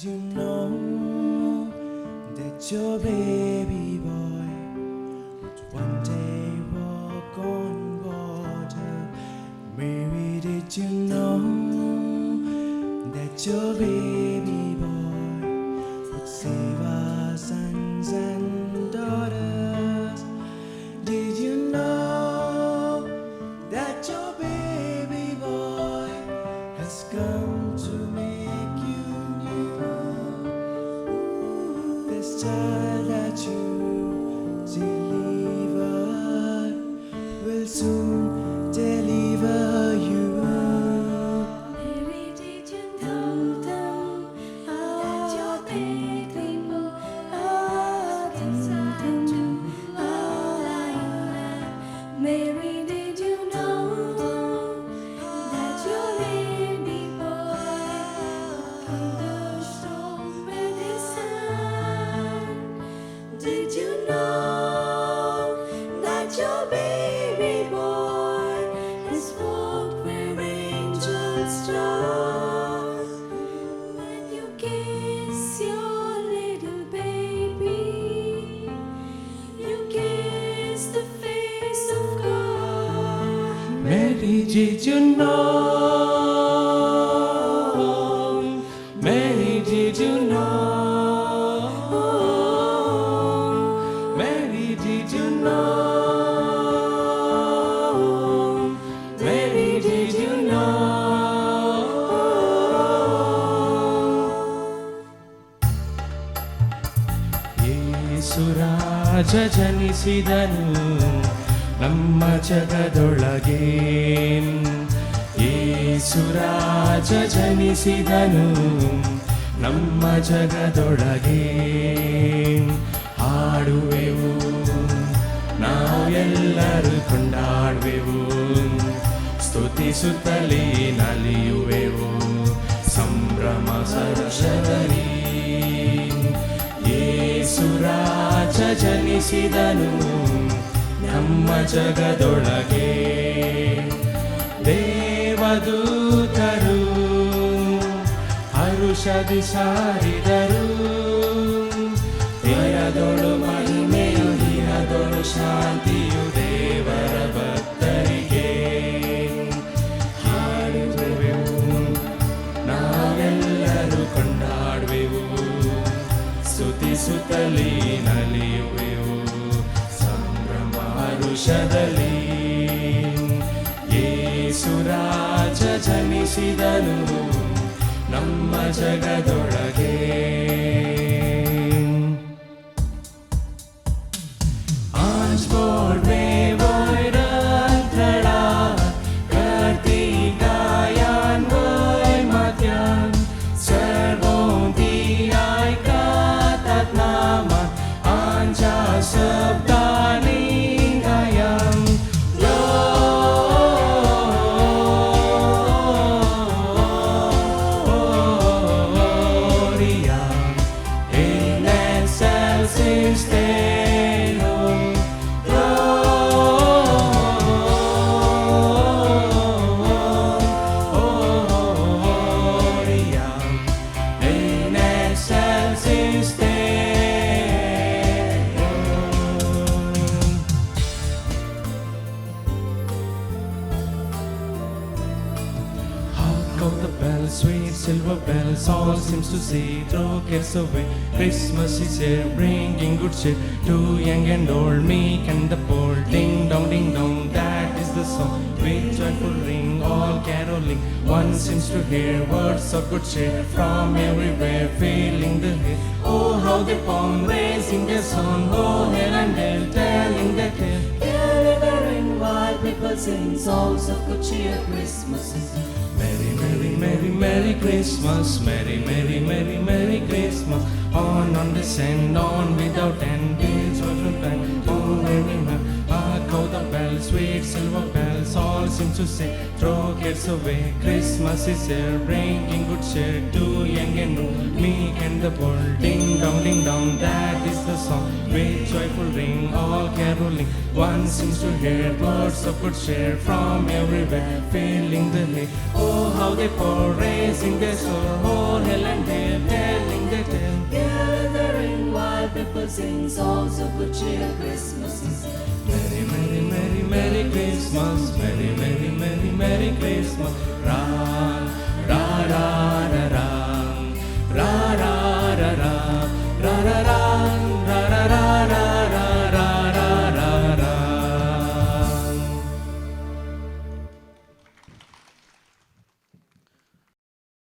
you know that your baby boy would one day walk on water? Mary, did you know that your baby boy would save our sons and daughters? Did you know that your baby boy has come to make you new? This child that you delivered will soon deliver you. Mary, did you know that your baby boy gives life to all life? Mary, did you know that your baby boy from the storm with his son? Did you know that your baby boy has walked where angels trod? When you kiss your little baby, you kiss the face of God. Mary, did you know? Mary, did you know? Mary, did you know? Mary, did you know? ಯೇಸುರಾಜ ಜನಿಸಿದನು ನಮ್ಮ ಜಗದೊಳಗೆ. ಯೇಸುರಾಜ ಜನಿಸಿದನು ನಮ್ಮ ಜಗದೊಳಗೆ. ಹಾಡುವೆವು ನಾವು ಎಲ್ಲರೂ ಕೊಂಡಾಡುವೆವು, ಸ್ತುತಿಸುತ್ತಲೇ ನಲಿಯುವೆವು ಸಂಭ್ರಮ ಸರಸದಲ್ಲಿ. ಯೇಸುರಾಜ ಜನಿಸಿದನು ನಮ್ಮ ಜಗದೊಳಗೆ. ದೇವದೂತರು ಹರುಷದಿ ಸಾರಿದರು, ದೇವದೊಳು ಮಹಿಮೆಯು ದಿನದೊಳು ಶಾಂತಿಯು ದೇವರ ಭಕ್ತರಿಗೆ. ಹಾಡುವೆವು ನಾವೆಲ್ಲರೂ ಕೊಂಡಾಡುವೆವು, ಸ್ತುತಿಸುತ್ತಲೇ ನಲಿಯುವೆವು ಸಂಭ್ರಮ ಹರುಷದಲ್ಲಿ. ಯೇಸುರಾಜ ಜನಿಸಿದನು ನಮ್ಮ ಜಗದೊಳಗೆ. आज बोर्ड में वोय रंथड़ा करती गायन वोय मध्यान सर्वोंती ऐकतात नामा आमच्या शब्दांनी गायन. Gloria in excelsis Deo. Gloria in excelsis Deo. Hark out the bells, sweet silver bells, all seems to say, throw cares away. Christmas is here, bringing good cheer to young and old, meek and the poor. Ding dong, that is the song with joyful ring, all caroling. One seems to hear words of good cheer from everywhere, filling the air. Oh, how they perform, raising their song, oh, hail and hail, telling their tale. Delivering while people sing songs of good cheer. Christmas is Merry, merry, merry, merry Christmas. Merry, merry, merry, merry Christmas. On descend, on without end, bells joyful band. Oh, merry man, hark out the bells, sweet silver bells, all seem to say, throw cares away. Christmas is here, bringing good cheer to young and old, meek and the bold. Ding dong, that is the song with joyful ring, all caroling. One seems to hear words of good cheer from everywhere, filling the hay. Oh, how they pour, raising their soul, oh, hell and day, telling carol sing songs of good cheer. Christmas is Merry, merry, merry, merry Christmas. Merry, merry, merry, merry Christmas.